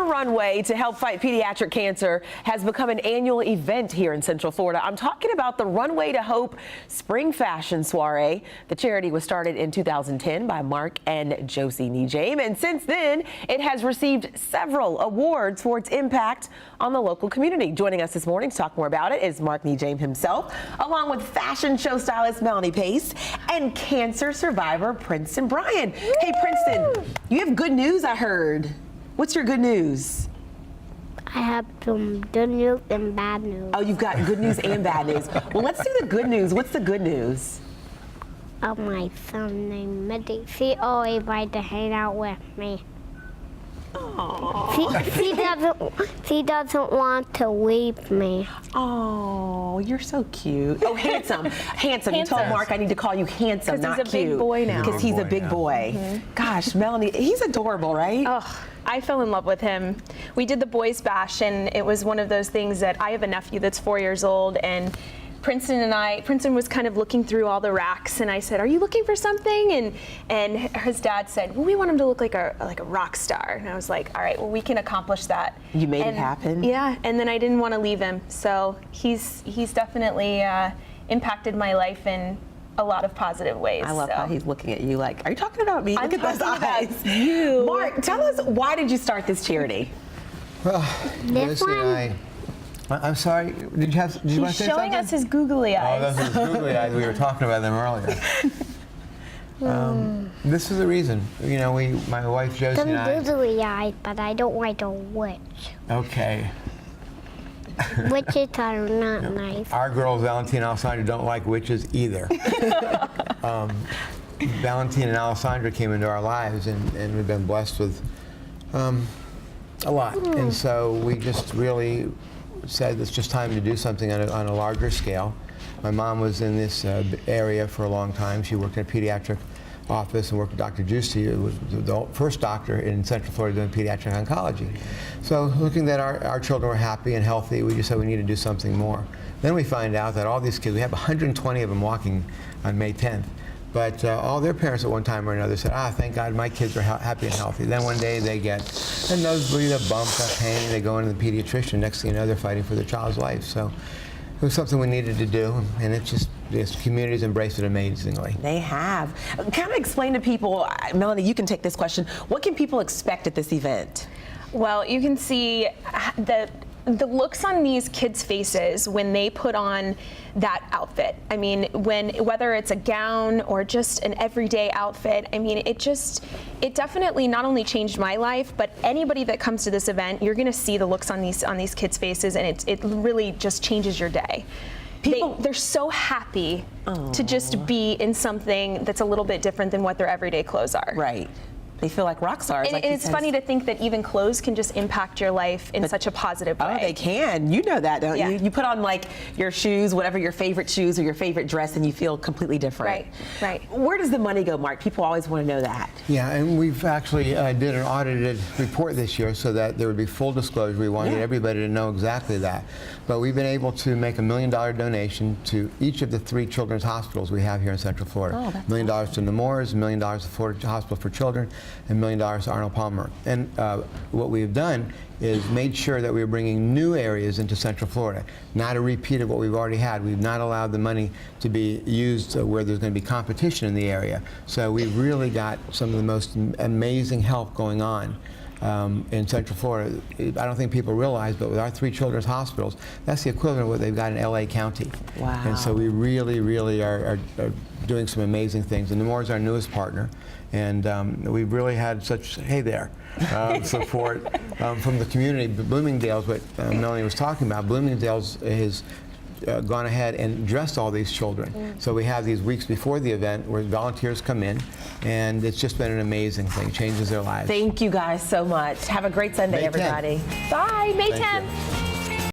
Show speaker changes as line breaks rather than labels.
Runway to help fight pediatric cancer has become an annual event here in Central Florida. I'm talking about the Runway to Hope Spring Fashion Soiree. The charity was started in 2010 by Mark and Josie Nijame, and since then it has received several awards for its impact on the local community. Joining us this morning to talk more about it is Mark Nijame himself, along with fashion show stylist Melanie Pace and cancer survivor Princeton Bryan. Woo! Hey Princeton, you have good news, I heard. What's your good news?
I have some good news and bad news.
Oh, you've got good news and bad news. Well, let's do the good news. What's the good news?
My son named Mitty. He always likes to hang out with me. He doesn't want to leave me.
Oh, you're so cute. Oh, handsome. Handsome. You told Mark I need to call you handsome, not cute.
Because he's a big boy now.
Because he's a big boy. Mm-hmm. Gosh, Melanie, he's adorable, right?
Oh, I fell in love with him. We did the Boys Bash, and it was one of those things that I have a nephew that's 4 years old, and Princeton was kind of looking through all the racks, and I said, "Are you looking for something?" And his dad said, "Well, we want him to look like a rock star." And I was like, "All right, well, we can accomplish that."
You made it happen.
Yeah, and then I didn't want to leave him, so he's definitely impacted my life in a lot of positive ways.
I love how he's looking at you like, "Are you talking about me?
I'm
Look at those eyes."
about you.
Mark, tell us, why did you start this charity?
Well, Lucy and I'm sorry, did you want to say something?
He's showing us his googly eyes.
Oh, those are his googly eyes. We were talking about them earlier. This is the reason. You know, my wife Josie and I...
Some googly eyes, but I don't like a witch.
Okay.
Witches are not nice.
Our girls, Valentina and Alessandra, don't like witches either. Valentina and Alessandra came into our lives, and we've been blessed with a lot. And so we just really said it's just time to do something on a larger scale. My mom was in this area for a long time. She worked in a pediatric office and worked with Dr. Giusti, who was the first doctor in Central Florida doing pediatric oncology. So looking that our children were happy and healthy, we just said we need to do something more. Then we find out that all these kids, we have 120 of them walking on May 10th. But all their parents at one time or another said, thank God my kids are happy and healthy. Then one day they get a nosebleed, a bump, a pain, they go into the pediatrician. Next thing you know, they're fighting for their child's life. So it was something we needed to do, and it's just, this community's embraced it amazingly.
They have. Kind of explain to people, Melanie, you can take this question. What can people expect at this event?
Well, you can see the looks on these kids' faces when they put on that outfit. I mean, whether it's a gown or just an everyday outfit, I mean, it definitely not only changed my life, but anybody that comes to this event, you're gonna see the looks on these kids' faces, and it really just changes your day. They're so happy to just be in something that's a little bit different than what their everyday clothes are.
Right. They feel like rock stars.
And it's funny to think that even clothes can just impact your life in such a positive way.
Oh, they can. You know that, don't
you?
You put on like your shoes, whatever your favorite shoes or your favorite dress, and you feel completely different.
Right, right.
Where does the money go, Mark? People always want to know that.
Yeah, and we've actually did an audited report this year so that there would be full disclosure. We wanted everybody to know exactly that. But we've been able to make $1 million donation to each of the 3 children's hospitals we have here in Central Florida.
Oh, that's
$1 million to Nemours, $1 million to Florida Hospital for Children, and $1 million to Arnold Palmer. And what we've done is made sure that we're bringing new areas into Central Florida, not a repeat of what we've already had. We've not allowed the money to be used where there's going to be competition in the area. So we've really got some of the most amazing help going on in Central Florida. I don't think people realize, but with our 3 children's hospitals, that's the equivalent of what they've got in LA County.
Wow.
And so we really, really are doing some amazing things. And Nemours is our newest partner, and we've really had such, support from the community. Bloomingdale's, what Melanie was talking about, Bloomingdale's has gone ahead and dressed all these children. So we have these weeks before the event where volunteers come in, and it's just been an amazing thing. Changes their lives.
Thank you guys so much. Have a great Sunday, everybody.
Bye, May 10th.